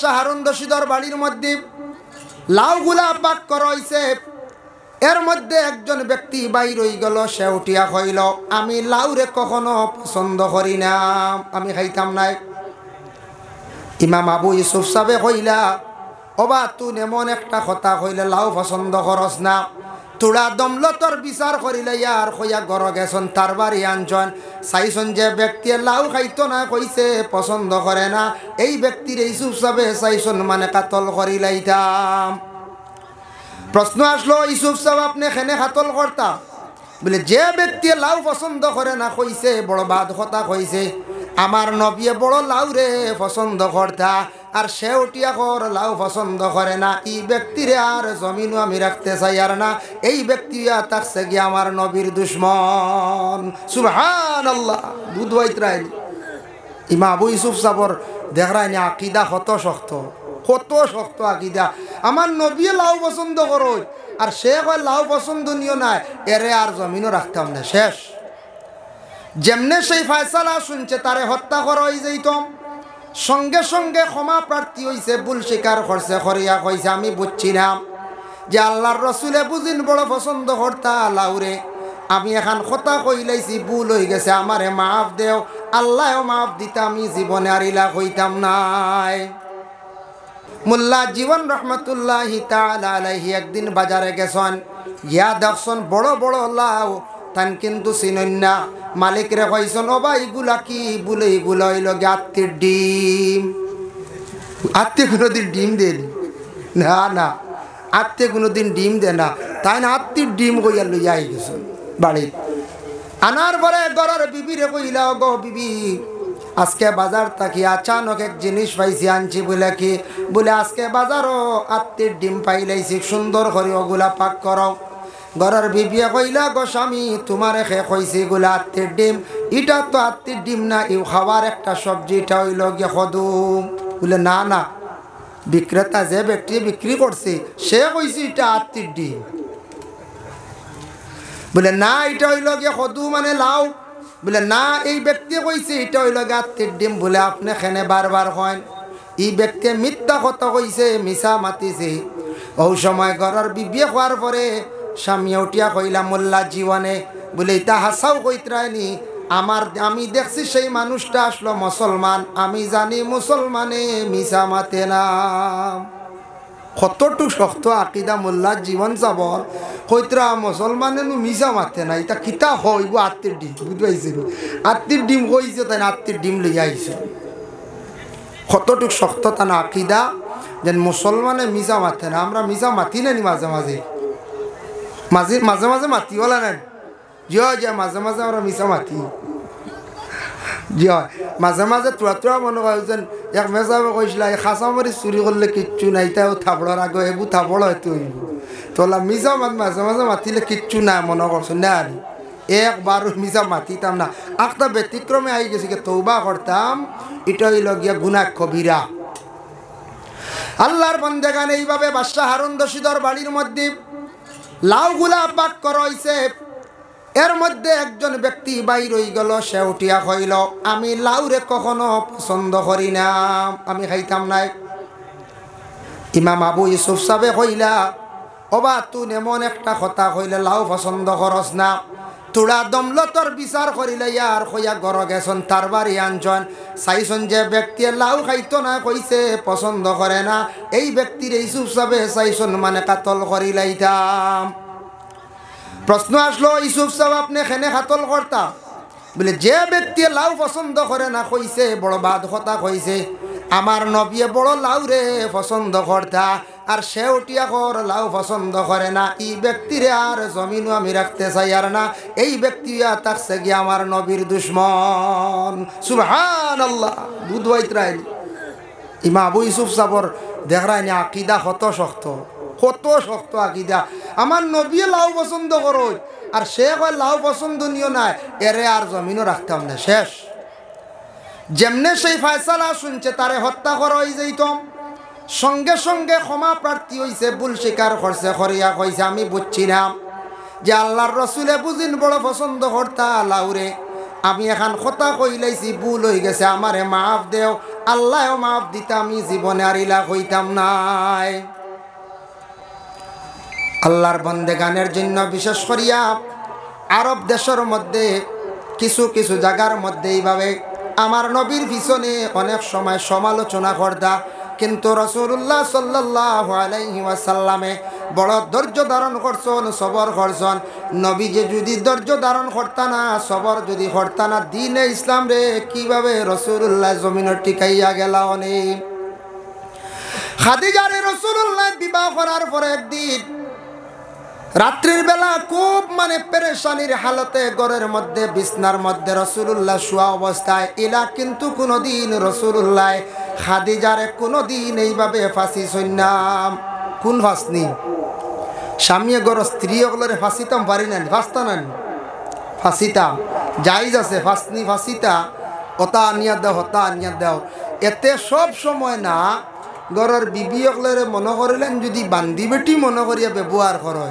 হারুন রশিদর বাড়ির মধ্যে লাউগুলা পাক করা হইছে। এর মধ্যে একজন ব্যক্তি বাইর হয়ে গেল, সে উঠিয়া কইল, আমি লাউরে কখনো পছন্দ করি না, আমি খাইতাম নাই। ইমাম আবু ইউসুফ সাহেব কইলা, ওবা তুই এমন একটা কথা কইলে লাউ পছন্দ করস না, তোরা দমলতর বিচার করিলে ইয়ার কইয়া গর গেছন, তার বাড়ি আনছন, চাইছন যে ব্যক্তি লাউ খাইতো না, কইছে পছন্দ করে না, এই ব্যক্তির ইউসুফ সাহেব চাইছন মানে কাতল করিলাইতাম। প্রশ্ন আসলো, ইউসুফ সাহেব আপনি খেনে কাতল করতা? বলে, যে ব্যক্তি লাউ পছন্দ করে না কইছে বড় বাদ কথা কইছে, আমার নবিয়ে বড় লাউ রে পছন্দ করতা, আর সে উঠিয়া কর লাউ পছন্দ করে না, এই ব্যক্তিরে আর জমিনও আমি রাখতে চাই আর না, এই ব্যক্তি থাকছে গিয়ে আমার নবীর দুশ্মন। সুবহানাল্লাহ। বুধবাইতরাই ইমা আবু ইউসুফ সাবর দেখরাইনি আকিদা কত শক্ত, কত শক্ত আকিদা। আমার নবী লাউ পছন্দ করো, আর সে কয় লাউ পছন্দ নিও না, এরে আর জমিনও রাখতাম না, শেষ। যেমনে সেই ফয়সালা শুনছে তারে হত্যা করা হয়ে যাইতাম, সঙ্গে সঙ্গে ক্ষমা প্রার্থী হইছে, ভুল স্বীকার করছে, করিয়া কইছে আমি বুঝছি না যে আল্লাহর রসুলে বুঝিন বড় পছন্দ করতা লাউরে, আমি এখন কথা কইলাইছি, ভুল হয়ে গেছে, আমারে মাফ দেও। আল্লাহও মাফ দিতে আমি জীবনে আর ইলা কইতাম নাই। মোল্লা জীবন রহমতুল্লাহি তাআলা আলাইহি একদিন বাজারে গেছেন, গিয়া দেখছেন বড় বড় লাউ, তান কিন্তু চিনন না। মালিক রে কইছেন, ও ভাই এগুলা কি? বলে এগুলো হইল আত্মীর ডিম। আত্মীয় কোনোদিন ডিম দেন না, না আত্মীয় কোনোদিন ডিম দে না, তাই না আত্মীর ডিম কইয়া লইয়া আই গেছেন বাড়ি। আনার পরে ঘরের বিবিরে কইলা, গো বিবি, আজকে বাজার থাকি আচানক এক জিনিস পাইছি, আনছি। বলে কি? বলে আজকে বাজারও আত্মীর ডিম পাইলাইছি, সুন্দর করে ওগুলা পাক করো। ঘরের বিবিয়ে কইলা, গো স্বামী, তোমারে খে কইছি এগুলা আত্মীর ডিম, এটা তো আত্মীর ডিম না, ইউ খাওয়ার একটা সবজি, এটা হইল গিয়ে খদুম। বলে না না, বিক্রেতা যে ব্যক্তি বিক্রি করছে সে কইছে এটা আত্মীর ডিম। বলে না, এটা হইল গিয়ে খদু মানে লাউ। বলে না, এই ব্যক্তি কইছে এটা হইল গিয়ে আত্মীর ডিম। বলে আপনি খেনে বারবার হয়, এই ব্যক্তি মিথ্যা কথা কইছে, মিছা মাতিছে। ওই সময় ঘরের বিবিয়ে হওয়ার পরে স্বামী উঠিয়া কইলা, মোল্লা জীবনে বলে এটা হাসাও কইতরায়নি, আমি দেখছি সেই মানুষটা আসলো মুসলমান, আমি জানি মুসলমানে মিছা মাতে না। কতটুক শক্ত আকিদা মোল্লা জীবন যাব, কইতরা মুসলমানে মিছা মাতে না, এটা কিতা হইব আত্মীর ডিম। বুঝতে পাইছিল আত্মীর ডিম কইছে, তাই আত্মীর ডিম লইয়া আইছে। কতটুক শক্ত তা না আকিদা, যেন মুসলমানে মিছা মাতে না। আমরা মিছা মাতি নানি মাঝে মাঝে, মাঝে মাঝে মাঝে মাতিওলা নেন, জি হয় যে মাঝে মাঝে আমরা মিছা মাতি, জি হয় মাঝে মাঝে তোরা তোরা মনে করছেন। এক মেজাবে কইছিল, এই খাঁচা মারি চুরি করলে কিচ্ছু নাই, তাই থাবড়ার আগে এবু থাবড় হয়তো হইব, তোলা মিছা মাঝে মাঝে মাতিলে কিচ্ছু নাই মনে করছেন না। আর একবারও মিছা মাতিতাম না, একটা ব্যতিক্রমে আই গেছি, তৌবা করতাম, এটা হইল গিয়া গুনাহ কবিরা। আল্লাহর বান্দাগান এইভাবে বাদশাহ হারুন রশিদর বাড়ির মধ্যে লাউগুলা পাক করা হইছে। এর মধ্যে একজন ব্যক্তি বাইর হয়ে গেল, সে উঠিয়া কইল, আমি লাউরে কখনো পছন্দ করি না, আমি খাইতাম নাই। ইমাম আবু ইউসুফ সাহেব কইলা, ওবা তুই এমন একটা কথা কইলে লাউ পছন্দ করস না, তোরা দমলতর বিচার করিলে ইয়ার কইয়া গর গেছন, তার বাড়ি আনছন, চাইছন যে ব্যক্তি লাউ খাইতো না, কইছে পছন্দ করে না, এই ব্যক্তির ইউসুফ সাহেব চাইছন মানে কাতল করিলাইতাম। প্রশ্ন আসলো, ইউসুফ সাহেব আপনি খেনে কাতল করতা? বলে, যে ব্যক্তি লাউ পছন্দ করে না কইছে বড় বাদ কথা কইছে, আমার নবিয়ে বড় লাউ রে পছন্দ করতা, আর সে উঠিয়া কর লাউ পছন্দ করে না, এই ব্যক্তিরে আর জমিনও আমি রাখতে চাই আর না, এই ব্যক্তি থাকছে গিয়ে আমার নবীর দুশ্মন। সুবহানাল্লাহ। বুধবাইতরাই ইমা আবু ইউসুফ সাবর দেখরাইনি আকিদা কত শক্ত, কত শক্ত আকিদা। আমার নবী লাউ পছন্দ করো, আর সে কয় লাউ পছন্দ নিও না, এরে আর জমিনও রাখতাম না, শেষ। যেমনে সেই ফয়সালা শুনছে তারে হত্যা করা হয়ে যাইতাম, সঙ্গে সঙ্গে ক্ষমা প্রার্থী হইছে, ভুল স্বীকার করছে, করিয়া কইছে, আমি বুঝছি না যে আল্লাহর রসুলে বুঝিন বড় পছন্দ করতা লাউরে, আমি এখন কথা কইলাইছি, ভুল হয়ে গেছে, আমারে মাফ দেও। আল্লাহও মাফ দিতে আমি জীবনে আর ইলা হইতাম নাই। আল্লাহর বন্দেগানের জন্য বিশেষ করিয়া আরব দেশের মধ্যে কিছু কিছু জায়গার মধ্যে এইভাবে আমার নবীর পিছনে অনেক সময় সমালোচনা করতা, কিন্তু রাসূলুল্লাহ সাল্লাল্লাহু আলাইহি ওয়াসাল্লামে বড় ধৈর্য ধারণ করছেন, সবর করছেন। নবী যে যদি ধৈর্য ধারণ করতা না, সবর যদি করতা না, দ্বীনে ইসলাম রে কিভাবে রাসূলুল্লাহ জমিনে টিকাইয়া গেলা। অনেক খাদিজারে রাসূলুল্লাহ বিবাহ করার পরে একদিন রাত্রির বেলা খুব পেরেশানির হালতে ঘরের মধ্যে বিছনার মধ্যে রাসূলুল্লাহ শোয়া অবস্থায়, ইলা কিন্তু কোনদিন রাসূলুল্লাহ খাদিজারে কোনদিন এইভাবে ফাঁসি সন্ন্যাম। কোন ফাঁসনি? স্বামী গর স্ত্রী ওগুলোরে ফাঁসিতাম পারি না, ফাঁসতা না, ফাঁসিতাম জাইজ আছে, ফাঁসনি ফাঁসিতা হতা আনিয়া দাও, হতা আনিয়া দাও। এতে সব সময় না গরের বিবি ওগুলোরে মনে করিলেন যদি বান্দি বেটি মনে করিয়া ব্যবহার করে,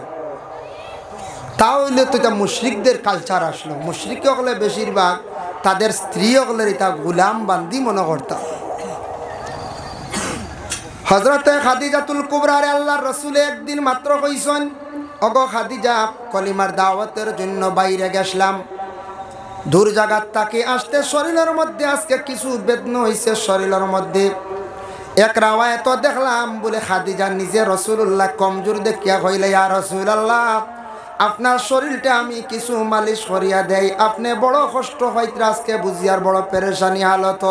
তাহলে তো এটা মুশরিকদের কালচার আসলো। মুশরিক হলে বেশিরভাগ তাদের স্ত্রী হলের এটা গুলাম বান্দি মনে করতাম। হযরতে খাদিজাতুল কুবরারে আল্লাহর রাসূল একদিন মাত্র কইছেন, ওগো খাদিজা, কলিমার দাওয়াতের জন্য বাইরে গেছলাম, দূর জায়গার তাকে আসতে শরীরের মধ্যে আজকে কিছু বেদনা হইছে শরীরের মধ্যে। এক রাওয়ায়াত দেখলাম বলে খাদিজা নিজে রাসূলুল্লাহ কমজোর দেখিয়া কইলে, ইয়া রাসূলুল্লাহ, আপনার শরীরটা আমি কিছু মালিশ করিয়া দেই, আপনি বড় কষ্ট হইতে আজকে বুঝিয়ার বড় পেরেশানি হালত।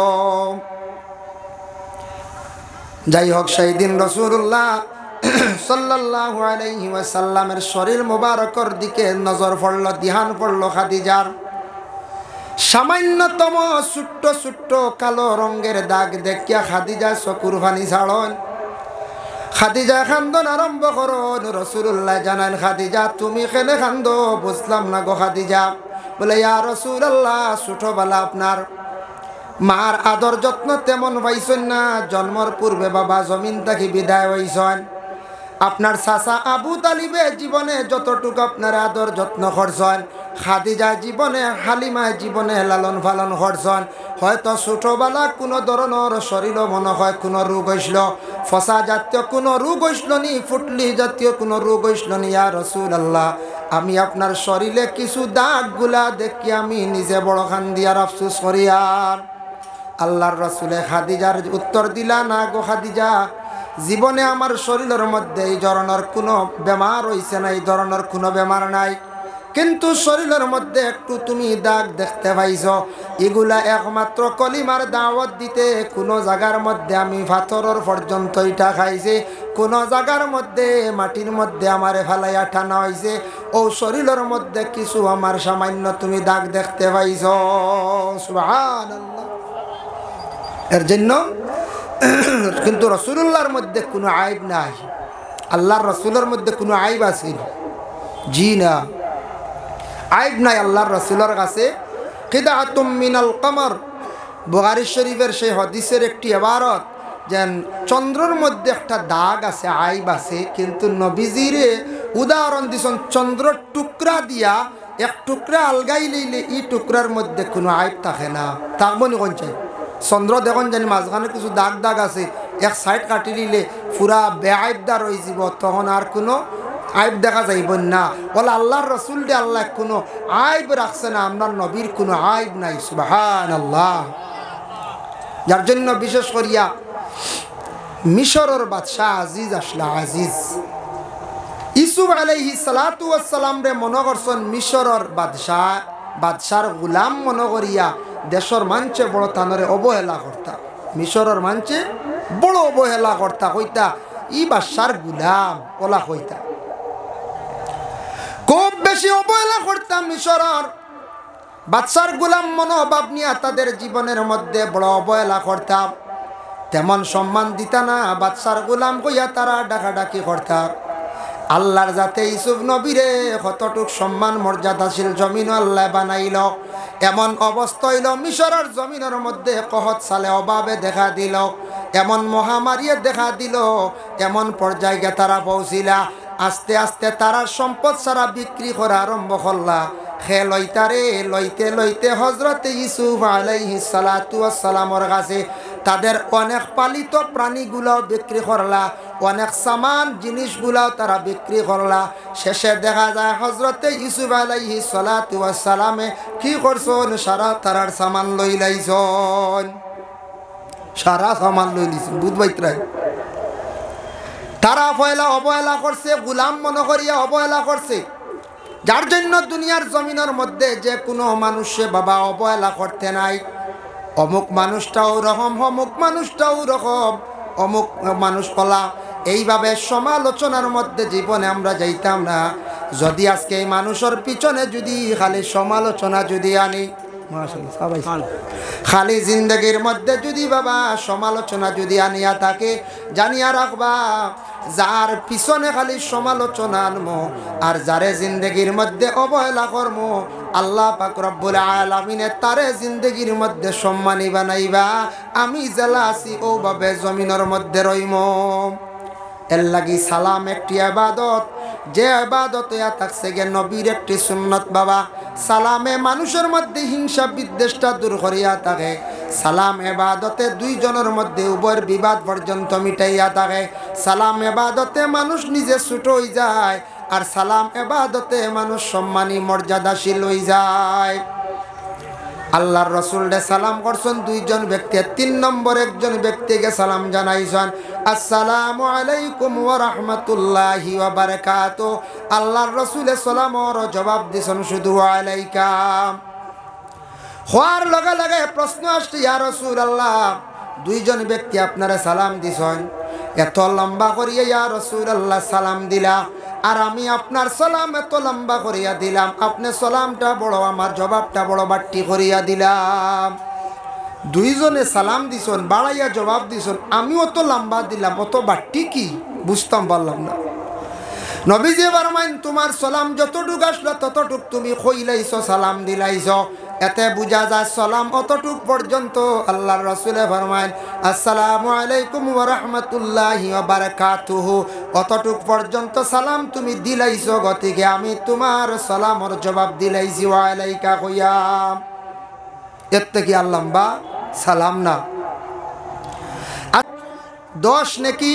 যাই হোক, সেই দিন রাসূলুল্লাহ সাল্লাল্লাহু আলাইহি ওয়াসাল্লামের শরীর মোবারকের দিকে নজর পড়ল, ধ্যান পড়ল খাদিজার। সামান্যতম ছোট্ট ছোট্ট কালো রঙের দাগ দেখিয়া খাদিজা চকুর পানি ছাড়ন। খাদিজা খান্দন আরম্ভ করুন। রাসূলুল্লাহ জানান, খাদিজা তুমি কেনে খান্দ? বুঝলাম না গো খাদিজা। বলে, ইয়া রাসূলুল্লাহ, ছোটবেলা আপনার মার আদর যত্ন তেমন পাইছেন না, জন্মর পূর্বে বাবা জমিন থেকে বিদায় হইছেন। আপনার চাচা আবু তালিবে জীবনে যতটুকু আপনার আদর যত্ন করছেন, খাদিজা জীবনে, হালিমায় জীবনে লালন পালন করছেন। হয়তো ছোটবেলা কোনো ধরনের শরীর মনে হয় কোনো রোগ হইছিল, ফসা জাতীয় কোনো রোগ হইছিল নি, ফুটলি জাতীয় কোনো রোগ হইছিল নি। ইয়া রাসূলুল্লাহ, আমি আপনার শরীরে কিছু দাগগুলা দেখি আমি নিজে বড় খান দিয়ার আফসোস করিয়ার। আল্লাহর রাসূলে খাদিজার উত্তর দিলা, না গো খাদিজা, জীবনে আমার শরীরের মধ্যে এই ধরনের কোনো বেমার হইছে না, এই ধরনের কোনো বেমার নাই, কিন্তু শরীরের মধ্যে একটু তুমি দাগ দেখতে পাইছ, এগুলা একমাত্র কলিমার দাওয়াত দিতে কোনো জায়গার মধ্যে আমি পাথরের পর্যন্ত ইটা খাইছি, কোনো জায়গার মধ্যে মাটির মধ্যে আমারে ফেলাইয়া টানা হয়েছে, ও শরীরের মধ্যে কিছু আমার সামান্য তুমি দাগ দেখতে পাইছ। সুবহানাল্লাহ। এর জন্য কিন্তু রাসূলুল্লাহর মধ্যে কোনো আইব নাই, আল্লাহর রাসূলের মধ্যে কোনো আইব আছে? জি না, আইব নাই আল্লাহর রাসূলের কাছে। কিদাতুম মিনাল কমর, বুখারী শরীফের সেই হাদিসের একটি ইবারত, যেন চন্দ্রের মধ্যে একটা দাগ আছে, আইব আছে, কিন্তু নবীজিরে উদাহরণ দিছেন চন্দ্রের টুকরা দিয়া, এক টুকরা আলগাই লইলে এই টুকরার মধ্যে কোনো আইব থাকে না। থাকবো নি কোন চাই? চন্দ্র দেখুন জানি মাঝখানে কিছু দাগ দাগ আছে, এক সাইড কাটি দিলে পুরা বেআইবদার হয়ে যাব, তখন আর কোনো আইব দেখা যাইব না। বলে আল্লাহর রাসূল দে আল্লাহ কোনো আইব রাখছে না, আপনার নবীর কোনো আইব নাই। সুবহানাল্লাহ। যার জন্য বিশেষ করিয়া মিশরের বাদশাহ আজিজ আসলা, আজিজ ইউসুফ আলাইহিস সালাতু ওয়াস সালাম রে মনে করছেন মিশরের বাদশার গোলাম মনে করিয়া দেশের মানছে বড় তানরে অবহেলা করতা, মিশরের মানছে বড় অবহেলা করতা, কইতা ই বাদশার গোলাম ওলা কইতা, খুব বেশি অবহেলা করতাম। মিশরের বাদশার গোলাম মনোভাব নিয়ে তাদের জীবনের মধ্যে বড় অবহেলা করতাম, তেমন সম্মান দিতা না, বাদশার গোলাম কইয়া তারা ডাকাডাকি করতাম। আল্লাহর যাতে ইউসুফ নবীরে কতটুক সম্মান মর্যাদাশীল জমিন আল্লাহ বানাইল, এমন অবস্থা হইল মিশরের জমিনের মধ্যে কহত সালে অভাবে দেখা দিল, এমন মহামারীয়ে দেখা দিল, এমন পর্যায়ে তারা পৌঁছিলা, আস্তে আস্তে তারা সম্পদ সারা বিক্রি করা আরম্ভ করলা, খে লইতারে লইতে লইতে হজরতে ইউসুফ আলাইহিস সালাতু ওয়াস সালামের কাছে তাদের অনেক পালিত প্রাণীগুলাও বিক্রি করলা, অনেক সামান জিনিসগুলাও তারা বিক্রি করলা। শেষে দেখা যায় হজরতে ইউসুফ আলাইহিস সালাতু ওয়াস সালামে কি করছেন, সারা তারার সামান লই লাইছন, সারা সামান লই লিছেন। বুঝবাইতরাই তারা অবহেলা করছে, গোলাম মনে করিয়া অবহেলা করছে। যার জন্য দুনিয়ার জমিনের মধ্যে যে কোনো মানুষে বাবা অবহেলা করতে নাই। অমুক মানুষটাও রকম, অমুক মানুষটাও রকম, অমুক মানুষ কলা, এইভাবে সমালোচনার মধ্যে জীবনে আমরা যাইতাম না। যদি আজকে এই মানুষের পিছনে যদি খালি সমালোচনা যদি আনি, খালি জিন্দগির মধ্যে যদি বাবা সমালোচনা যদি আনিয়া থাকে, জানিয়া রাখবা যার পিছনে খালি সমালোচনা আনমো আর যারে জিন্দগির মধ্যে অবহেলা করমো, আল্লাহ পাক রব্বুল আলামিনে তারে জিন্দগির মধ্যে সম্মানী বানাইবা। আমি জেলা আছি ওভাবে জমিনের মধ্যে রইম। এর লাগি সালাম একটি ইবাদত, যে ইবাদত থাকছে গে নবীর একটি সুন্নত বাবা। সালামে মানুষের মধ্যে হিংসা বিদ্বেষটা দূর করিয়া থাকে। সালাম ইবাদতে দুইজনের মধ্যে উভয়ের বিবাদ পর্যন্ত মিটাইয়া থাকে। সালাম ইবাদতে মানুষ নিজে ছোট হয়ে যায়, আর সালাম ইবাদতে মানুষ সম্মানী মর্যাদাশীল হয়ে যায়। আল্লাহর রাসূলকে সালাম করছেন দুইজন ব্যক্তি, 3 নম্বর একজন ব্যক্তিকে সালাম জানাইছেন, আসসালামু আলাইকুম ওয়া রাহমাতুল্লাহি ওয়া বারাকাতুহু। আল্লাহর রাসূলের সালামের জবাব দিছেন শুধু ওয়া আলাইকা। হওয়ার লগে লগে প্রশ্ন আসছে, ইয়া রাসূলুল্লাহ, দুইজন ব্যক্তি আপনারা সালাম দিছেন, এত লম্বা করিয়া ইয়া রাসূলুল্লাহ সালাম দিলা, আর আমি আপনার সালাম এত লম্বা করিয়া দিলাম, আপনি সালামটা বড় আমার জবাবটা বড় বাট্টি করিয়া দিলাম। দুইজনে সালাম দিছেন, বাড়াইয়া জবাব দিছেন, আমি অত লম্বা দিলাম, অত বাট্টি কি বুঝতাম পারলাম না। নবীজি ফরমাইন, তোমার সালাম যতটুক আসলো ততটুক তুমি কইলাইছ, সালাম দিলাইছ, এতে বুঝা যায় সালাম অতটুক পর্যন্ত। আল্লাহর রাসূল ফরমাইন, আসসালামু আলাইকুম ওয়া রাহমাতুল্লাহি ওয়া বারাকাতুহু, অতটুক পর্যন্ত সালাম তুমি দিলাইছ, গতিকে আমি তোমার সালামের জবাব দিলাইছি ওয়া আলাইকা কইয়া। এর থেকে আর লম্বা সালাম না। 10 নাকি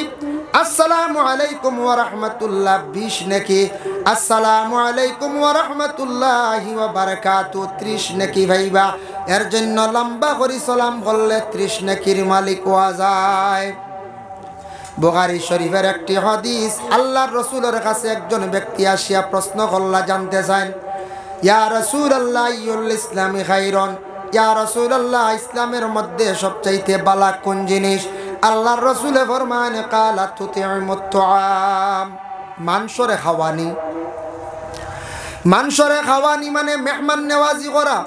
আসসালামু আলাইকুম ওয়া রাহমাতুল্লাহ, 20 নাকি আসসালামু আলাইকুম ওয়া রাহমাতুল্লাহি ওয়া বারাকাতুহু, 30 নাকি ভাইবা। এর জন্য লম্বা করে সালাম বললে 30 নাকির মালিক হওয়া যায়। বুখারী শরীফের একটি হাদিস, আল্লাহর রাসূলের কাছে একজন ব্যক্তি আসিয়া প্রশ্ন করলা, জানতে চান, ইয়া রাসূলুল্লাহ আইয়ুল ইসলামি খায়রুন, ইয়া রাসূলুল্লাহ ইসলামের মধ্যে সবচাইতে ভালো কোন জিনিস? আল্লাহর রাসূলে ফরমান, কালা তুতিমুত তুআম, মাংসরে খাওয়ানি। মাংসরে খাওয়ানি মানে মেহমান নেওয়াজি করা।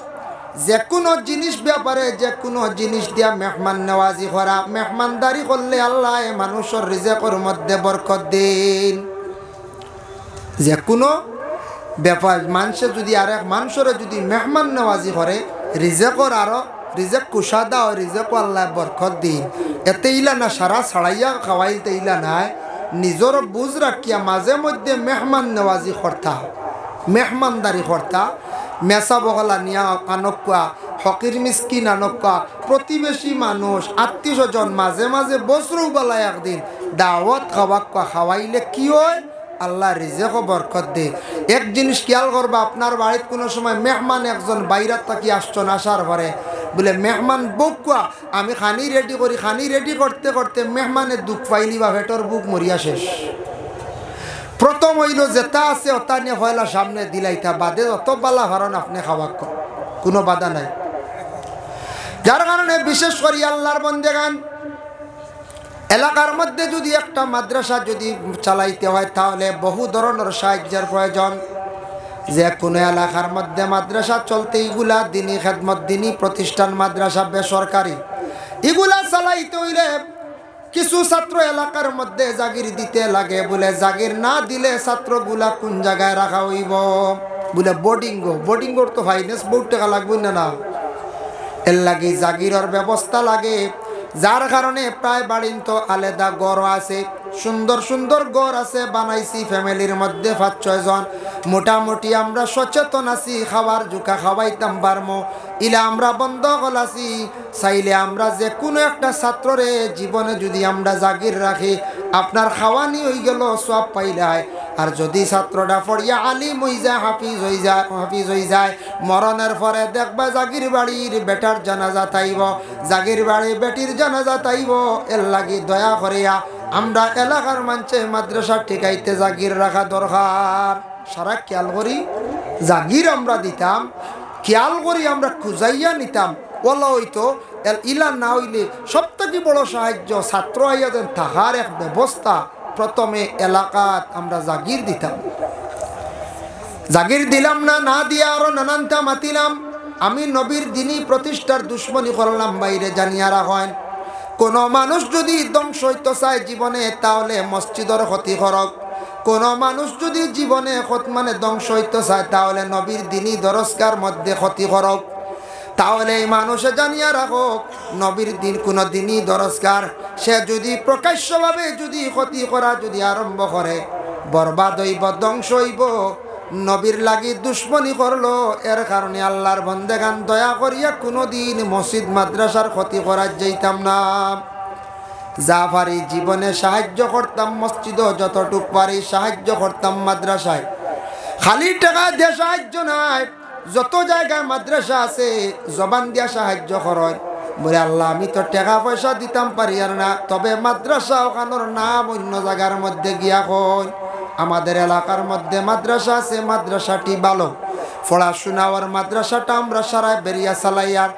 যে কোনো জিনিস ব্যাপারে যে কোনো জিনিস দিয়া মেহমান নেওয়াজি করা। মেহমানদারি করলে আল্লাহ মানুষের রিজেকের মধ্যে বরকত দেন। যে কোনো ব্যাপার মানুষে যদি আর এক মানুষরে যদি মেহমান নেওয়াজি করে, রিজেকর আরো রিজেক কুশাদা ও রিজেক আল্লাহ বরকত দিন। এতে ইলা না সারা ছাড়াইয়া খাওয়াইতে ইলা নাই, নিজের বুঝ রাখিয়া মাঝে মধ্যে মেহমান নেওয়াজি করতা, মেহমানদারি করতা। মেসা বগলা নিয়া আনকা, ফকির মিসকিন আনকা, প্রতিবেশী মানুষ আত্মীয় স্বজন মাঝে মাঝে বছরও বেলা একদিন দাওয়াত খাওয়াইলে কি হয়? আল্লাহ রিজেক বরকত দে। এক জিনিস খেয়াল করবা, আপনার বাড়িতে কোনো সময় মেহমান একজন বাইরাত থাকি আসছেন, আসার পরে বলে মেহমান বকুয়া আমি খানি রেডি করি, খানি রেডি করতে করতে মেহমানের দুঃখ পাইলি বা ভেটর বুক মরিয়া শেষ। প্রথম হইল যেটা আছে ওটা নিয়ে হয়লা সামনে দিলাইতা, বাদে অত বালা ভারণ আপনি খাওয়া কোনো বাধা নাই। যার কারণে বিশেষ করে আল্লাহর বন্দেগান এলাকার মধ্যে যদি একটা মাদ্রাসা যদি চালাইতে হয়, তাহলে বহু ধরনের সাহায্যের প্রয়োজন। যে কোনো এলাকার মধ্যে মাদ্রাসা চলতে এগুলা দিনী খেদমত, দিনী প্রতিষ্ঠান, মাদ্রাসা বেসরকারি, এগুলা চালাইতে হইলে কিছু ছাত্র এলাকার মধ্যে জাগির দিতে লাগে। বলে জাগির না দিলে ছাত্রগুলা কোন জায়গায় রাখা হইব? বলে বোর্ডিংর তো ফাইন্যান্স বহুত টাকা লাগবে না, এর লাগে জাগিরের ব্যবস্থা লাগে। যার কারণে প্রায় বাড়িন তো আলাদা গড় আছে, সুন্দর সুন্দর গড় আছে বানাইছি। ফ্যামিলির মধ্যে 5-6 জন মোটামুটি আমরা সচেতন আছি, খাবার জুকা খাওয়াইতাম পারমো ইলা আমরা বন্ধ গলাছি। চাইলে আমরা যে কোনো একটা ছাত্ররে জীবনে যদি আমরা জাগির রাখি, আপনার খাওয়ানি হয়ে গেল সব পাইলায়। আর যদি ছাত্রটা পড়িয়া আলিম হয়ে যায়, হাফিজ হয়ে যায়, মরণের পরে দেখবা জাগির বাড়ির বেটার জানাজা তাইব, জাগির বাড়ির বেটির জানাজা তাইব। এর লাগি দয়া করিয়া আমরা এলাকার মানুষে মাদ্রাসা টিকাইতে জাগির রাখা দরকার। সারা খেয়াল করি জাগির আমরা দিতাম, খেয়াল করি আমরা খুঁজাইয়া নিতাম। ওলা হইতো ইলা না হইলে সব থেকে বড় সাহায্য ছাত্র আইয়া যেন থাকার এক ব্যবস্থা প্রথমে এলাকাত আমরা জাগির দিতাম। জাগির দিলাম না, না দিয়া আরো নানানটা মাতিলাম। আমি নবীর দিনই প্রতিষ্ঠার দুশ্মনী করলাম বাইরে জানিয়া রাখেন। কোন মানুষ যদি ধ্বংস হইতে চায় জীবনে, তাহলে মসজিদের ক্ষতি করক। কোন মানুষ যদি জীবনে ধ্বংস হইতে চায়, তাহলে নবীর দিনই দরজগার মধ্যে ক্ষতি করক। তাহলে এই মানুষে জানিয়া রাখো, নবীর দিন কোনো দিনই দরজগার। সে যদি প্রকাশ্যভাবে যদি ক্ষতি করা যদি আরম্ভ করে, বরবাদ হইব, ধ্বংস হইব। নবীর লাগি দুশ্মনী করলো, এর কারণে আল্লাহর বন্দেগান দয়া করিয়া কোনো দিন মসজিদ মাদ্রাসার ক্ষতি করা যাইতাম না। যা পারি জীবনে সাহায্য করতাম, মসজিদও যতটুক পারি সাহায্য করতাম। মাদ্রাসায় খালি টাকা দিয়ে সাহায্য নাই, যত জায়গায় মাদ্রাসা আছে জবান দিয়া সাহায্য করেন। বলে আল্লাহ আমি তো টাকা পয়সা দিতাম পারি আর না, তবে মাদ্রাসা ওখানোর নাম অন্য জায়গার মধ্যে গিয়া কই। আমাদের এলাকার মধ্যে মাদ্রাসা আছে, মাদ্রাসাটি ভালো পড়াশোনা, আর মাদ্রাসাটা আমরা সারায় বেরিয়া চালাই। আর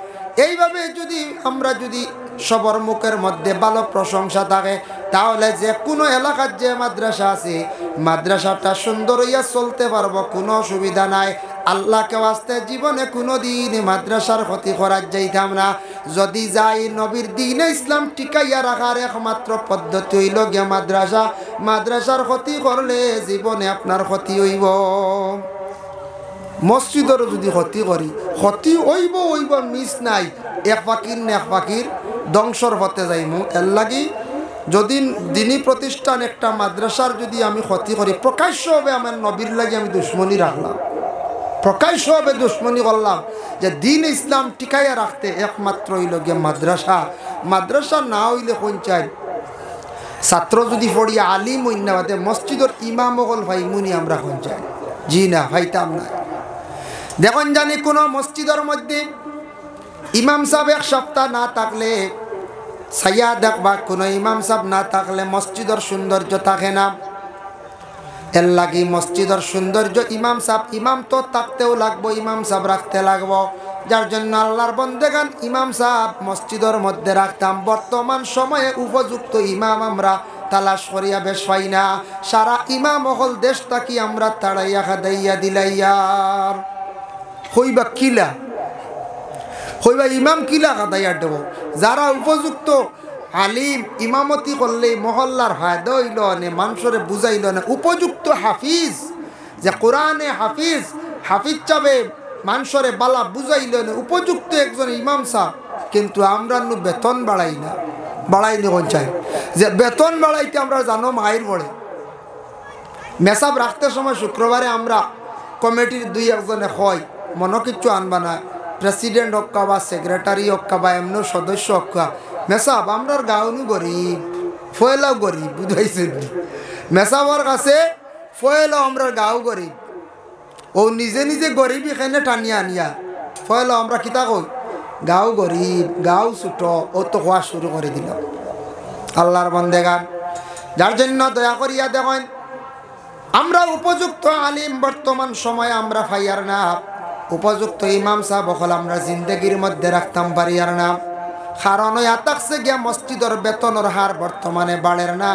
এইভাবে যদি আমরা যদি সবার মুখের মধ্যে ভালো প্রশংসা থাকে, তাহলে যে কোনো এলাকার যে মাদ্রাসা আছে মাদ্রাসাটা সুন্দর হইয়া চলতে পারবো, কোনো অসুবিধা নাই। আল্লাহকে ওয়াস্তে জীবনে কোনো দিন মাদ্রাসার ক্ষতি করার যাইতাম না। যদি যাই নবীর দিনে ইসলাম টিকাইয়া রাখার একমাত্র পদ্ধতি হইল গিয়া মাদ্রাসা। মাদ্রাসার ক্ষতি করলে জীবনে আপনার ক্ষতি হইব। মসজিদের যদি ক্ষতি করি, ক্ষতি হইব হইব, মিস নাই। এক পাখির না এক পাখির ধ্বংসর হতে যাইমু। এর লাগি যদি দিনী প্রতিষ্ঠান একটা মাদ্রাসার যদি আমি ক্ষতি করি, প্রকাশ্যভাবে আমার নবীর লাগি আমি দুশ্মনী রাখলাম, প্রকাশ্যভাবে দুশ্মনী করলাম। যে দিন ইসলাম টিকাইয়া রাখতে একমাত্র হইল গিয়ে মাদ্রাসা। মাদ্রাসা না হইলে কোন চাই ছাত্র যদি পড়িয়া আলিম হইনাবাদে মসজিদের ইমাম হল ভাইমুনি আমরা কোন চাই? জি না, ভাইতাম না। দেখুন জানি কোনো মসজিদের মধ্যে ইমাম সাহেব এক সপ্তাহ না থাকলে, ছাইয়া দেখবা কোনো ইমাম সাহেব না থাকলে মসজিদের সৌন্দর্য থাকে না। এর লাগি মসজিদের সৌন্দর্য ইমাম সাহেব, ইমাম তো থাকতেও লাগবো, ইমাম সাহেব রাখতে লাগবো। যার জন্য আল্লাহর বন্দেগান ইমাম সাহেব মসজিদের মধ্যে রাখতাম। বর্তমান সময়ে উপযুক্ত ইমাম আমরা তালাশ করিয়া বেশ পাই না। সারা ইমাম হল দেশ থাকি আমরা তাড়াইয়া খাদাইয়া দিলাইয়ার হইবা কিলা, হইবা ইমাম কিলা খাদাইয়া দেব। যারা উপযুক্ত আলিম ইমামতি করলে মহল্লার ফায়দা হইল নে, মানুষরে বুঝাইল না। উপযুক্ত হাফিজ যে কোরআনে হাফিজ, হাফিজ চাবে মানুষরে বালা বুঝাইল না, উপযুক্ত একজন ইমাম সাহ। কিন্তু আমরা বেতন বাড়াই না, বাড়াইলে কোন চাই যে বেতন বাড়াইতে আমরা জানো মায়ের পড়ে। মেসাব রাখতে সময় শুক্রবারে আমরা কমিটির দুই একজনে হয় মনে কিচ্ছু আনবা না, প্রেসিডেন্ট হক্কা বা সেক্রেটারি হক্কা বা এমন সদস্য হক্কা, মেসাব আমরার গাঁওনু গরিব, ফয়েলাও গরিব, বুঝাইছেন? মেসাবর কাছে ফয়েলাও আমরার গাঁও গরিব। ও নিজে নিজে গরিব এখানে টানিয়া আনিয়া ফয়েলাও আমরা কিতা কই গাঁও গরিব, গাঁও ছোট, ও তো হওয়া শুরু করে দিল। আল্লাহর বন্দেগান, যার জন্য দয়া করিয়া দেখেন আমরা উপযুক্ত আলিম বর্তমান সময়ে আমরা ফাইয়ার না, উপযুক্ত ইমাম সাহেব হল আমরা জিন্দগির মধ্যে রাখতাম পারি আর না। কারণ ওই আতাকছে গিয়া মসজিদের বেতনের হার বর্তমানে বাড়ের না,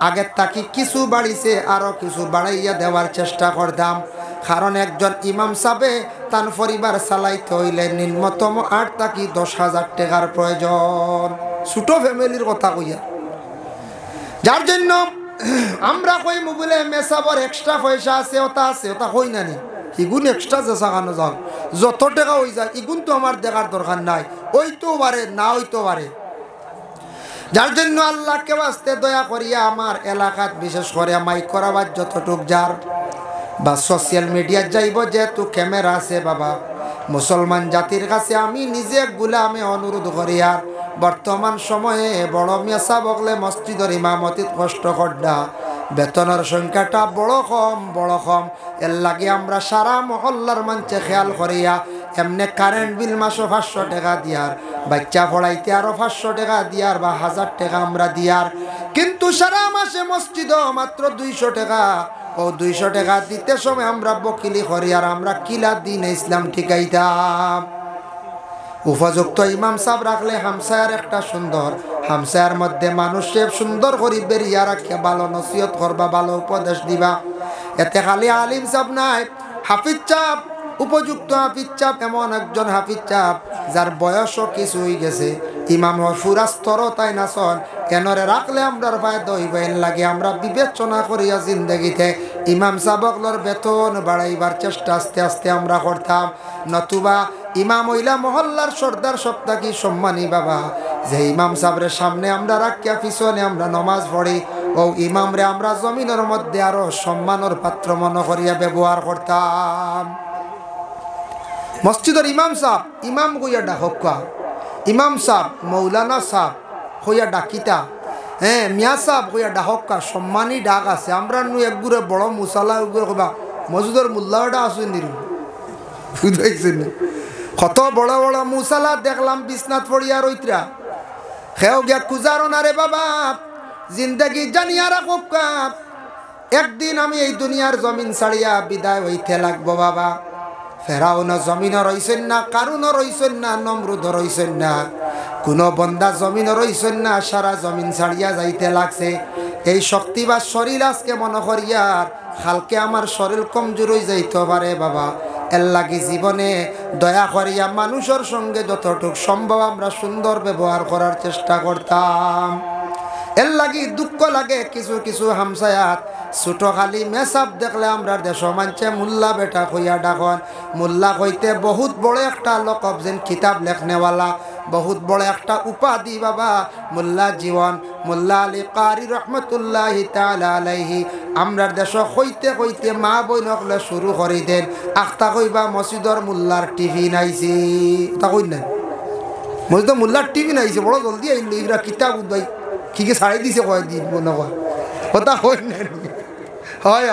আগের তাকি কিছু বাড়িছে, আরও কিছু বাড়াইয়া দেওয়ার চেষ্টা করতাম। কারণ একজন ইমাম সাহেবে তার পরিবার চালাইতে হইলে নিম্নতম 8 থেকে 10,000 টাকার প্রয়োজন, ছোট ফ্যামিলির কথা কইয়া। যার জন্য আমরা কই মোবাইলে মেসাবর এক্সট্রা পয়সা আছে, ওটা আছে, ওটা কই না নি, ইগুন এক্সট্রা যে চাকানো যাও যত টাকা হয়ে যায় ইগুন তো আমার দেখার দরকার নাই, ওইতেও পারে না হইতেও পারে। যার জন্য আল্লাহকে বাস্তে দয়া করিয়া আমার এলাকাত বিশেষ করে মাইক করাবার যতটুক যার বা সোশ্যাল মিডিয়া যাইব, যেহেতু ক্যামেরা আছে বাবা, মুসলমান জাতির কাছে আমি নিজে গুলামে অনুরোধ করি, আর বর্তমান সময়ে বড় মেসা বগলে মসজিদের ইমামতিত কষ্ট করডা, বেতনের সংখ্যাটা বড় কম। এর লাগে আমরা সারা মহল্লার মানছে খেয়াল করিয়া এমনি কারেন্ট বিল মাসও 500 টাকা দিয়ার, বাচ্চা পড়াইতে আরো 500 টাকা দিয়ার বা 1000 টাকা আমরা দিয়ার, কিন্তু সারা মাসে মসজিদ মাত্র 200 টাকা। ও 200 টাকা দিতে সময় আমরা বকিলি করি, আর আমরা কিলা দিন ইসলাম ঠিকাইতাম। উপযুক্ত ইমাম সাহেব রাখলে হামসায়ার একটা সুন্দর, হামসায়ার মধ্যে মানুষে সুন্দর করি বেরিয়া রাখে, ভালো নসিহত করবা, ভালো উপদেশ দিবা। এতে খালি আলিম সাহেব নাই, হাফিজ চাপ, উপযুক্ত হাফিজ চাপ, এমন একজন হাফিজ চাপ যার বয়সও কিছু হয়ে গেছে, ইমাম ফুরাস্তর তাই না সন, এনরে রাখলে আমরা ফায়দা হইবে। লাগে আমরা বিবেচনা করিয়া জিন্দগিতে ইমাম সাহেবগুলোর বেতন বাড়াইবার চেষ্টা আস্তে আস্তে আমরা করতাম। নতুবা ইমাম হইলা মহল্লার সর্দার সপ্তাহ সম্মানী বাবা, যে ইমাম সাহেবের সামনে আমরা রাখিয়া পিছনে আমরা নমাজ পড়ি, ও ইমামরে আমরা জমিনের মধ্যে আরো সম্মানের পাত্র মনে করিয়া ব্যবহার করতাম। মসজিদের ইমাম সাহেব ইমাম কইয়া ডাকা, ইমাম সাহেব মৌলানা সাহেব হইয়া ডাকিতা, হ্যাঁ মিয়া সাহেব হইয়া ডাকা, সম্মানী ডাক আছে। আমরা নু একগুড়ে বড় মুসালা কবা মসজিদের মোল্লাটা আসুন নিরু, বুঝাইছেন? কত বড় বড় মুসালা দেখলাম বিছনাত পড়িয়া রইতরা, খেও গিয়া খুঁজারো না রে বাবা, জিন্দগি জানিয়া রাখো। একদিন আমি এই দুনিয়ার জমিন ছাড়িয়া বিদায় হইতে লাগবো বাবা। ফেরাউন জমিনও রইছেন না, কারুনও রইছেন না, নমরুদও রইছেন না, কোনো বন্দা জমিনও রইছেন না, সারা জমিন ছাড়িয়া যাইতে লাগছে। এই শক্তি বা শরীর আজকে মনে করিয়ার কালকে আমার শরীর কমজোর হয়ে যাইতে পারে বাবা। এর লাগে জীবনে দয়া করিয়া মানুষের সঙ্গে যতটুকু সম্ভব আমরা সুন্দর ব্যবহার করার চেষ্টা করতাম। এর লাগি দুঃখ লাগে কিছু কিছু হামসায়াত ছোট খালি মেসাব দেখলে আমরা দেশ মানছে মোল্লা বেটা কইয়া ডাকন। মোল্লা কইতে বহুত বড় একটা লকব, যেন কিতাব লেখনেওয়ালা, বহুত বড় একটা উপাধি বাবা। মোল্লা জীবন মোল্লা আলী কারি রহমতুল্লাহি তাআলা আলাইহি আমরার দেশ কইতে কইতে মা বইনকলে শুরু করি দেন আখতা কইবা মসজিদর মোল্লার টিভি নাইছি, তা কই না মসজিদ মোল্লার টিভি নাইছে, বড় জলদি আইল এরা কিতাব উদ্বাই কি কি ছাড়াই দিছে কয়েকদিন মনে কয় কথা কই না। হয়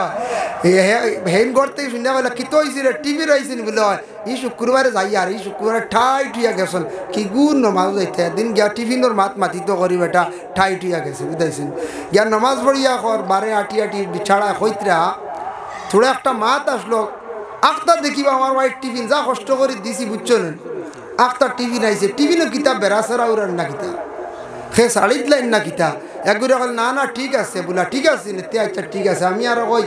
হেন করতে শুনে বলে কি তো হয়েছিল টিভি রয়েছেন বলে হয় ই শুক্রবারে যাই, আর এই শুক্রবারে ঠাই টুইয়া গেছেন কি গুণ নমাজ যাইতে একদিন গিয়া টিফিনের মাত মাতিত করি বেটা ঠাই টুইয়া গেছে বুঝাইছেন। গিয়া নমাজ পড়িয়া কর বারে আটি আটি ছাড়া হইতরা থোড়া একটা মাত আসলো, আখতার দেখিবা আমার ওয়াইট টিফিন যা কষ্ট করে দিছি বুঝছেন, আখতার টিফিন আইছে, টিফিনও কিতাব বেড়াছেরা উড়ান না কিতা সে শাড়ি দিলেন না কিতা একগুড়ে কল না না ঠিক আছে বলা ঠিক আছে তে আচ্ছা ঠিক আছে। আমি আর কই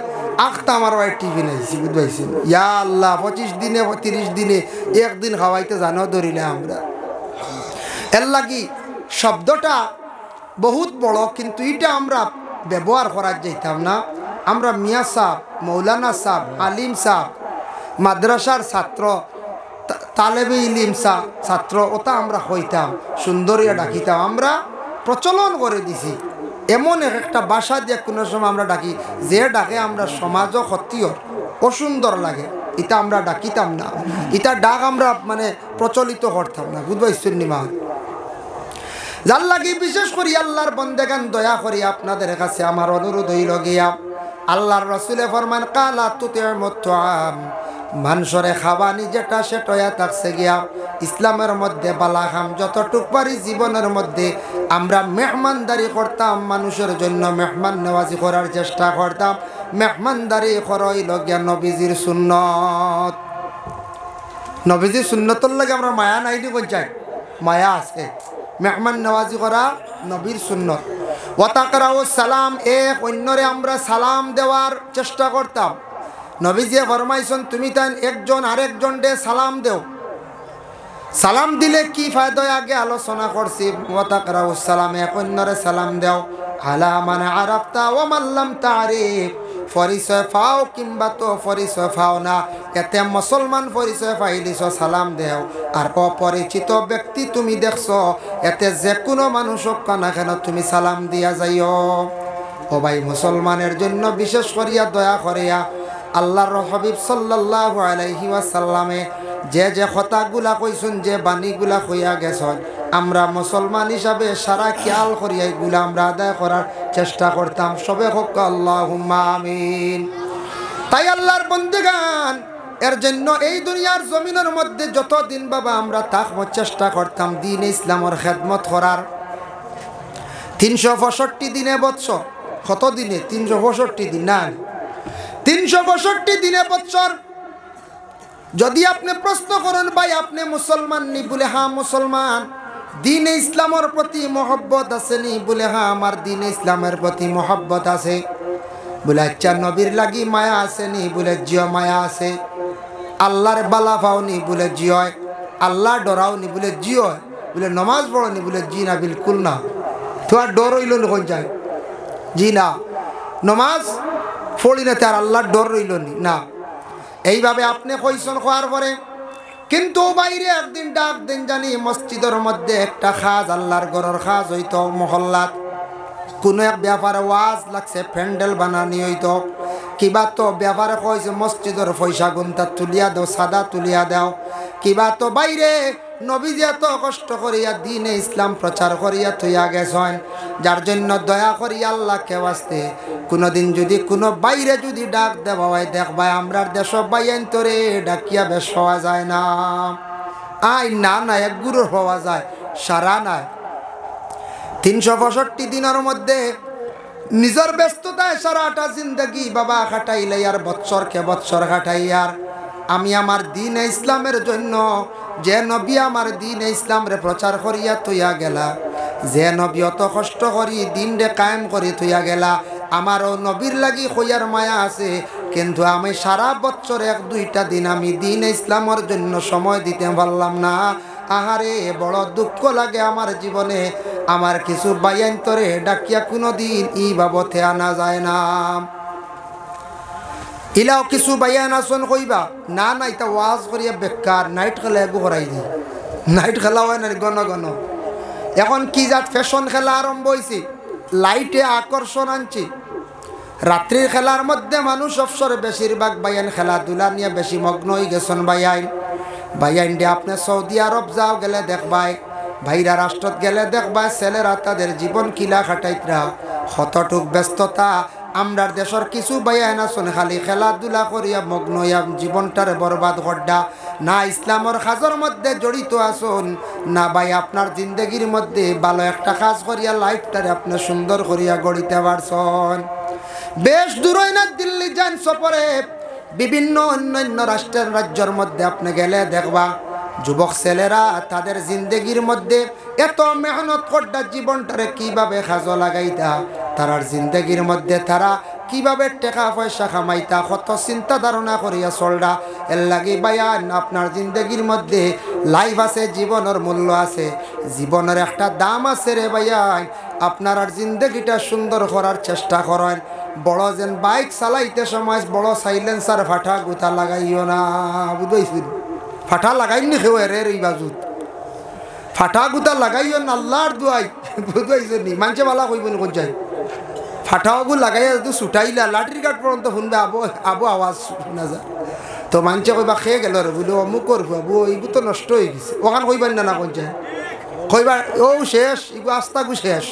আখতা আমার ওয়াই টিভি নাইছি বুঝবাইছেন। ইয়া আল্লাহ 25 দিনে 30 দিনে একদিন খাওয়াইতে জানো ধরিলে আমরা। এর লাগি শব্দটা বহুত বড়, কিন্তু এটা আমরা ব্যবহার করার যাইতাম না। আমরা মিয়া সাহ, মৌলানা সাহ, আলিম সাহ, মাদ্রাসার ছাত্র, তালেবে ইলিম ছাত্র ওটা আমরা হইতাম, সুন্দরিয়া ডাকিতাম, আমরা প্রচলন করে দিছি। এমন একটা ভাষা দিয়ে কোনো সময় আমরা ডাকি যে ডাকে আমরা সমাজও ক্ষতিও অসুন্দর লাগে, এটা আমরা ডাকিতাম না, এটা ডাক আমরা মানে প্রচলিত করতাম না বুঝবাইছেন নিমা। যার লাগি বিশেষ করি আল্লাহর বন্দেগান দয়া করি আপনাদের কাছে আমার অনুরোধ হইল গিয়া আল্লাহর রাসূলে ফরমান কালা তুতির মুতআম, মানুষরে খাবানি যেটা সেটা থাকছে গিয়া ইসলামের মধ্যে বালাহাম যতটুক পারি জীবনের মধ্যে আমরা মেহমানদারি করতাম, মানুষের জন্য মেহমান নেওয়াজি করার চেষ্টা করতাম। মেহমানদারি করইল গিয়া নবীজির সুন্নত, নবীজির সুন্নতর লাগে আমরা মায়া নাইনি পঞ্চায়েত মায়া আছে। মেহমান নেওয়াজি করা নবীর সুন্নত। ওয়াতাকরাউ সালাম, এক অন্যরে আমরা সালাম দেওয়ার চেষ্টা করতাম। নবীজি ফরমাইছেন তুমি তাই একজন আরেকজন ডে সালাম দেও। সালাম দিলে কি ফায়দা আগে আলোচনা করছি। ওয়াতাকরাউ সালাম, এক অন্যরে সালাম দেও। আলা মান আরাফতা ওয়া মান লাম তারিফ, পরিচয় পাও কিংবা তো পরিচয় পাও না, এতে মুসলমান পরিচয় পাইলিছ সালাম দেও। আর অপরিচিত ব্যক্তি তুমি দেখছো, এতে যে কোনো মানুষক না কেন তুমি সালাম দিয়া যাইও। ও ভাই মুসলমানের জন্য বিশেষ করিয়া দয়া করিয়া আল্লাহর হাবিব সাল্লাল্লাহু আলাইহি ওয়াসাল্লামে যে কথাগুলা কইছেন, যে বাণীগুলা কইয়া গেছেন, আমরা মুসলমান হিসাবে সারা খেয়াল করিয়া এগুলা আমরা আদায় করার চেষ্টা করতাম। সবে হোক আল্লাহুম্মা আমিন। তাই আল্লাহর বন্দেগান, এর জন্য এই দুনিয়ার জমিনের মধ্যে যতদিন বাবা আমরা থাকবো চেষ্টা করতাম দিন ইসলামের খেদমত করার। 365 দিনে বৎসর, কত দিনে? 365 দিন না, 365 দিনে বৎসর। যদি আপনি প্রশ্ন করেন ভাই আপনি মুসলমান নি? বলে হ্যাঁ মুসলমান। দিনে ইসলামের প্রতি মহব্বত আছে নি? বলে হ্যাঁ আমার দিনে ইসলামের প্রতি মহব্বত আছে। বলে আচ্ছা নবীর লাগি মায়া আছে নি? বলে জিও মায়া আছে। আল্লাহর বালা পাওনি? বলে জিয়। আল্লাহ ডরাওনি? বলে জিও। বলে নমাজ পড়নি? বলে জি না, বিলকুল না। তো আর ডর হইল কোন যায়? জি না, নমাজ পড়ি না, তার আল্লাহর ডর রইল না। এইভাবে আপনি কইসন হওয়ার পরে কিন্তু বাইরে একদিন ডাক দিন জানি মসজিদের মধ্যে একটা খাজ, আল্লাহর ঘরের খাজ হইতো মহল্লাত, কোনো এক ব্যাপারে ওয়াজ লাগছে, প্যান্ডেল বানানি হইতো, কিবা তো ব্যাপারে কইছে মসজিদের পয়সা গুনতা তুলিয়া দাও, সাদা তুলিয়া দাও, কিবা তো বাইরে নবীজি এত কষ্ট করিয়া দিনে ইসলাম প্রচার করিয়া থইয়া গেছেন, যার জন্য দয়া করিয়া আল্লাহকে বাঁচতে কোনোদিন যদি কোনো বাইরে যদি ডাক দেওয়া হয়, দেখবাই আমরার দেশ বাইন তোরে ডাকিয়া বেশ হওয়া যায় না। আই না না, এক গুরুর হওয়া যায়, সারা নাই। 365 দিনের মধ্যে নিজের ব্যস্ততায় সারাটা জিন্দগি বাবা খাটাইলে আর বৎসরকে বৎসর খাটাইয়ার আমি আমার দিন ইসলামের জন্য, যে নবী আমার দিন ইসলামরে প্রচার করিয়া থইয়া গেলা, যে নবী অত কষ্ট করি দিন রে কায়েম করি থইয়া গেলা, আমারও নবীর লাগি হইয়ার মায়া আছে, কিন্তু আমি সারা বছর 1-2টা দিন আমি দিন ইসলামের জন্য সময় দিতে পারলাম না। আহারে বড় দুঃখ লাগে আমার জীবনে। আমার কিছু বাইয়ান্তরে ডাকিয়া কোনো দিন ই বাবতে আনা যায় না। ইলাও কিছু বাইয়ান আসন কইবা না না, এটা ওয়াজ করিয়া বেকার, নাইট খেলা এগু করাই দি। নাইট খেলা হয় না গণ গণ। এখন কি জাত ফ্যাশন খেলা আরম্ভ হয়েছে, লাইটে আকর্ষণ আনছি। রাত্রির খেলার মধ্যে মানুষ অবসর বেশিরভাগ বাইয়ান খেলাধুলা নিয়ে বেশি মগ্ন হয়ে গেছেন। বাইয়াইন দিয়ে আপনি সৌদি আরব যাও গেলে দেখবাই, ভাইরা রাষ্ট্রত গেলে দেখবাই ছেলেরা তাদের জীবন কিলা খাটাইতরা, কতটুক ব্যস্ততা। আমরার দেশের কিছু বাইয়ান আছেন খালি খেলাধুলা করিয়া মগ্ন হইয়া জীবনটারে বরবাদ করডা, না ইসলামের কাজের মধ্যে জড়িত আসুন, না ভাই আপনার জিন্দগির মধ্যে ভালো একটা কাজ করিয়া লাইফটারে আপনি সুন্দর করিয়া গড়িতে পারছেন। বেশ দূর না, দিল্লি যান সফরে, বিভিন্ন অন্যান্য রাষ্ট্রের রাজ্যের মধ্যে আপনি গেলে দেখবা যুবক ছেলেরা তাদের জিন্দগির মধ্যে এত মেহনত করডা জীবনটারে কিভাবে কাজে লাগাইতা, তারার জিন্দগির মধ্যে তারা কিভাবে টাকা পয়সা কামাইতা, কত চিন্তা ধারণা করিয়া চলডা। এর লাগি বায়ান আপনার জিন্দগির মধ্যে লাইফ আছে, জীবনের মূল্য আছে, জীবনের একটা দাম আছে রে ভাইয়ান। আপনার আর জিন্দগিটা সুন্দর করার চেষ্টা করেন। বড় যেন বাইক চালাইতে সময় বড় সাইলেন্সার ফাটা গুতা লাগাইও না, বুঝাইছি? ফাটা লাগাইনি খেয়ে রে এই বাজুত ফাটা গুতা লাগাইও না, আল্লাহর দুয়াই, বুঝাইছো নি? মানুষে বালা কইব নি কোন যায় ফাটাওগু লাগাইয়া যদি ছুটাইলা লাঠির কাঠ পর্যন্ত শুনবে, আবো আওয়াজ শোনা যায়, তো মানুষে কইবা খেয়ে গেল রে, বলে অমুক করবো আবু এইগু তো নষ্ট হয়ে গেছে, ওখান কইবার না কোন যায়, কইবার ও শেষ, এগু আস্তাগু শেষ।